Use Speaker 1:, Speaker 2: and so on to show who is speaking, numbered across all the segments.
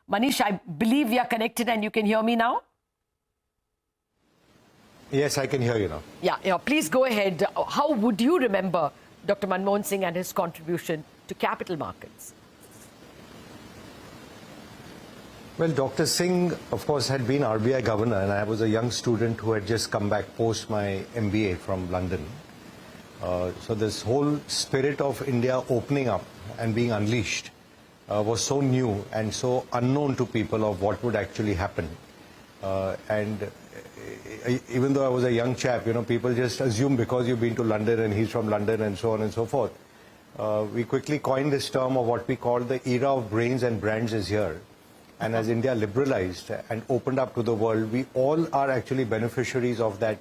Speaker 1: Manish, I believe we are connected and you can hear me now?
Speaker 2: Yes, I can hear you now.
Speaker 1: Yeah, please go ahead. How would you remember Dr. Manmohan Singh and his contribution to capital markets?
Speaker 2: Well, Dr. Singh, of course, had been RBI governor, and I was a young student who had just come back post my MBA from London. So this whole spirit of India opening up and being unleashed was so new and so unknown to people of what would actually happen. And even though I was a young chap, people just assume because you've been to London and he's from London and so on and so forth. We quickly coined this term of what we call the era of brains and brands is here. And as India liberalized and opened up to the world, we all are actually beneficiaries of that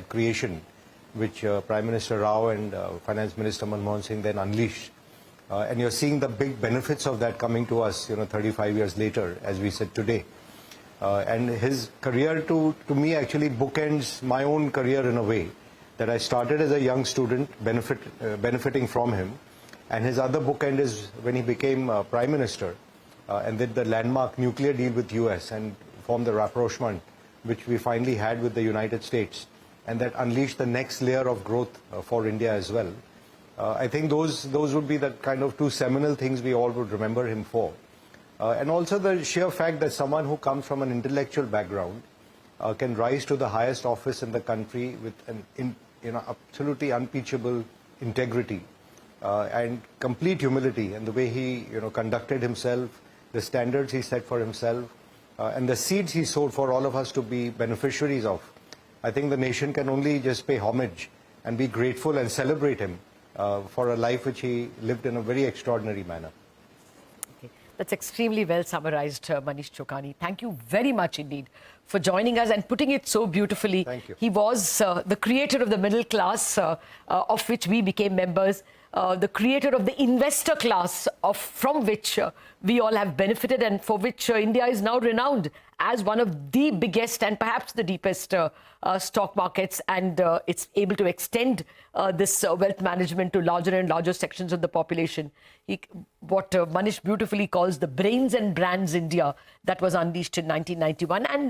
Speaker 2: creation, which Prime Minister Rao and Finance Minister Manmohan Singh then unleashed. And you're seeing the big benefits of that coming to us, 35 years later, as we said today. And his career to me actually bookends my own career in a way, that I started as a young student benefiting from him. And his other bookend is when he became Prime Minister and did the landmark nuclear deal with US and formed the rapprochement, which we finally had with the United States. And that unleashed the next layer of growth for India as well. I think those would be the kind of two seminal things we all would remember him for. And also the sheer fact that someone who comes from an intellectual background can rise to the highest office in the country with an absolutely unimpeachable integrity and complete humility, and the way he conducted himself, the standards he set for himself, and the seeds he sowed for all of us to be beneficiaries of. I think the nation can only just pay homage and be grateful and celebrate him for a life which he lived in a very extraordinary manner.
Speaker 1: That's extremely well summarized, Manish Chokhani. Thank you very much indeed for joining us and putting it so beautifully.
Speaker 2: Thank you.
Speaker 1: He was the creator of the middle class, of which we became members, the creator of the investor class, from which we all have benefited, and for which India is now renowned as one of the biggest and perhaps the deepest stock markets, and it's able to extend this wealth management to larger and larger sections of the population. What Manish beautifully calls the brains and brands India that was unleashed in 1991, and